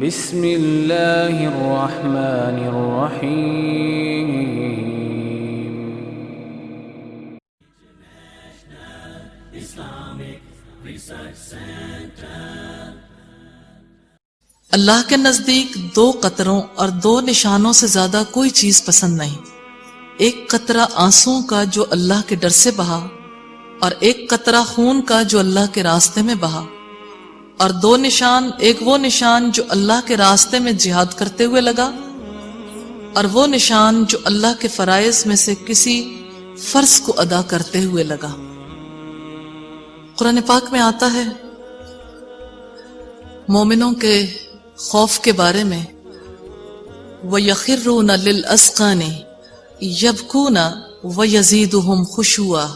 بسم اللہ الرحمن الرحیم. اللہ کے نزدیک 2 قطروں اور 2 نشانوں سے زیادہ کوئی چیز پسند نہیں. ایک قطرہ آنسوؤں کا جو اللہ کے ڈر سے بہا، اور ایک قطرہ خون کا جو اللہ کے راستے میں بہا، اور 2 نشان، ایک وہ نشان جو اللہ کے راستے میں جہاد کرتے ہوئے لگا، اور وہ نشان جو اللہ کے فرائض میں سے کسی فرض کو ادا کرتے ہوئے لگا. قرآن پاک میں آتا ہے مومنوں کے خوف کے بارے میں، وَيَخِرُّونَ لِلْأَذْقَانِ يَبْكُونَ وَيَزِيدُهُمْ خُشُوعًا.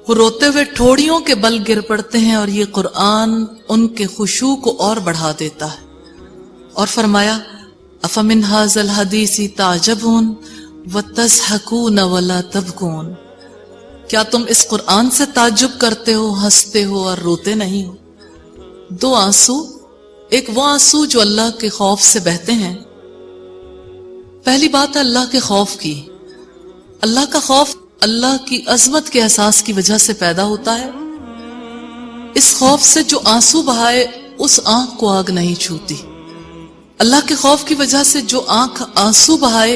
وہ روتے ہوئے ٹھوڑیوں کے بل گر پڑتے ہیں اور یہ قرآن ان کے خشوع کو اور بڑھا دیتا ہے. اور فرمایا أَفَمِنْ هَذَا الْحَدِيثِ تَعْجَبُونَ وَتَضْحَكُونَ وَلَا تَبْكُونَ. کیا تم اس قرآن سے تعجب کرتے ہو، ہنستے ہو اور روتے نہیں ہو؟ 2 آنسو، ایک وہ آنسو جو اللہ کے خوف سے بہتے ہیں. پہلی بات ہے اللہ کے خوف کی. اللہ کا خوف اللہ کی عظمت کے احساس کی وجہ سے پیدا ہوتا ہے. اس خوف سے جو آنسو بہائے اس آنکھ کو آگ نہیں چھوتی. اللہ کے خوف کی وجہ سے جو آنکھ آنسو بہائے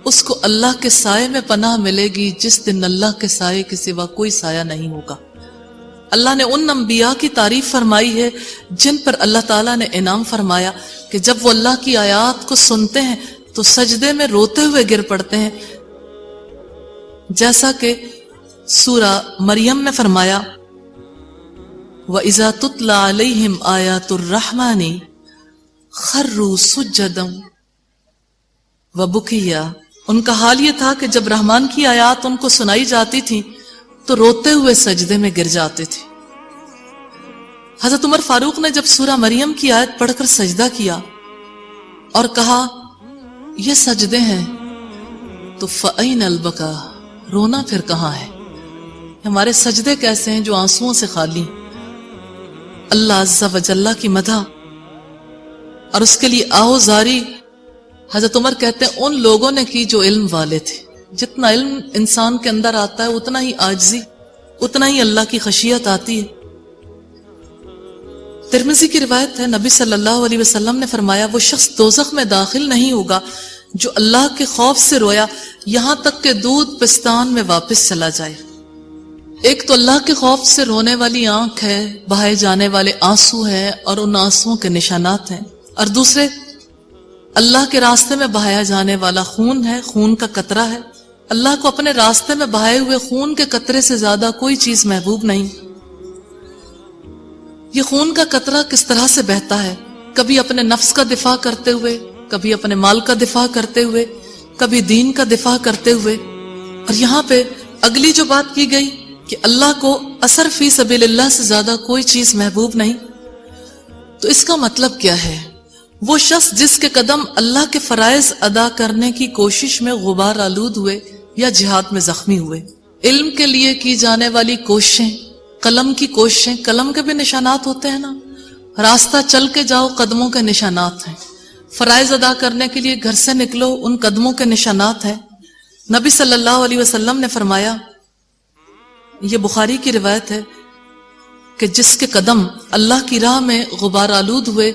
اس کو اللہ کے سائے میں پناہ ملے گی جس دن اللہ کے سائے کے سوا کوئی سایہ نہیں ہوگا. اللہ نے ان انبیاء کی تعریف فرمائی ہے جن پر اللہ تعالیٰ نے انعام فرمایا کہ جب وہ اللہ کی آیات کو سنتے ہیں تو سجدے میں روتے ہوئے گر پڑتے ہیں، جیسا کہ سورہ مریم میں فرمایا وَإِذَا تُتْلَى عَلَيْهِمْ آيَاتُ الرَّحْمَنِ خَرُّوا سُجَّدًا وَبُكِيًّا. ان کا حال یہ تھا کہ جب رحمان کی آیات ان کو سنائی جاتی تھی تو روتے ہوئے سجدے میں گر جاتے تھے. حضرت عمر فاروق نے جب سورہ مریم کی آیت پڑھ کر سجدہ کیا اور کہا یہ سجدے ہیں تو فَأَيْنَ الْبَكَاءُ، رونا پھر کہاں ہے؟ ہمارے سجدے کیسے ہیں جو آنسوؤں سے خالی. اللہ عز و جل کی مدح اور اس کے لیے آہوزاری حضرت عمر کہتے ہیں ان لوگوں نے کی جو علم والے تھے. جتنا علم انسان کے اندر آتا ہے اتنا ہی عاجزی، اتنا ہی اللہ کی خشیت آتی ہے. ترمذی کی روایت ہے نبی صلی اللہ علیہ وسلم نے فرمایا وہ شخص دوزخ میں داخل نہیں ہوگا جو اللہ کے خوف سے رویا یہاں تک کہ دودھ پستان میں واپس چلا جائے. ایک تو اللہ کے خوف سے رونے والی آنکھ ہے، بہائے جانے والے آنسو ہیں اور ان آنسوؤں کے نشانات ہیں، اور دوسرے اللہ کے راستے میں بہایا جانے والا خون ہے، خون کا قطرہ ہے. اللہ کو اپنے راستے میں بہائے ہوئے خون کے قطرے سے زیادہ کوئی چیز محبوب نہیں. یہ خون کا قطرہ کس طرح سے بہتا ہے؟ کبھی اپنے نفس کا دفاع کرتے ہوئے، کبھی اپنے مال کا دفاع کرتے ہوئے، کبھی دین کا دفاع کرتے ہوئے. اور یہاں پہ اگلی جو بات کی گئی کہ اللہ کو اثر فی سبیل اللہ سے زیادہ کوئی چیز محبوب نہیں، تو اس کا مطلب کیا ہے؟ وہ شخص جس کے قدم اللہ کے فرائض ادا کرنے کی کوشش میں غبار آلود ہوئے یا جہاد میں زخمی ہوئے. علم کے لیے کی جانے والی کوششیں، قلم کی کوششیں، قلم کے بھی نشانات ہوتے ہیں نا، راستہ چل کے جاؤ قدموں کے نشانات ہیں. فرائض ادا کرنے کے لیے گھر سے نکلو ان قدموں کے نشانات ہیں. نبی صلی اللہ علیہ وسلم نے فرمایا، یہ بخاری کی روایت ہے کہ جس کے قدم اللہ کی راہ میں غبار آلود ہوئے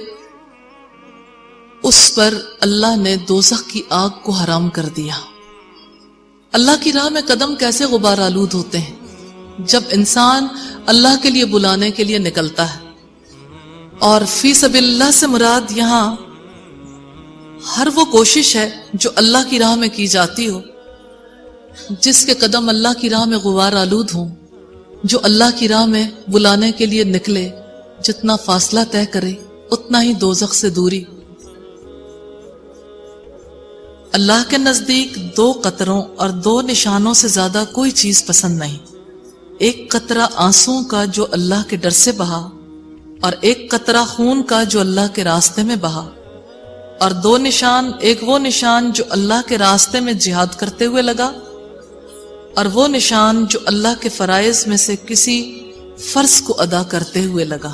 اس پر اللہ نے دوزخ کی آگ کو حرام کر دیا. اللہ کی راہ میں قدم کیسے غبار آلود ہوتے ہیں؟ جب انسان اللہ کے لیے بلانے کے لیے نکلتا ہے. اور فی سبیل اللہ سے مراد یہاں ہر وہ کوشش ہے جو اللہ کی راہ میں کی جاتی ہو، جس کے قدم اللہ کی راہ میں غبار آلود ہوں، جو اللہ کی راہ میں بلانے کے لیے نکلے، جتنا فاصلہ طے کرے اتنا ہی دوزخ سے دوری. اللہ کے نزدیک 2 قطروں اور 2 نشانوں سے زیادہ کوئی چیز پسند نہیں. ایک قطرہ آنسوؤں کا جو اللہ کے ڈر سے بہا، اور ایک قطرہ خون کا جو اللہ کے راستے میں بہا، اور 2 نشان، ایک وہ نشان جو اللہ کے راستے میں جہاد کرتے ہوئے لگا، اور وہ نشان جو اللہ کے فرائض میں سے کسی فرض کو ادا کرتے ہوئے لگا.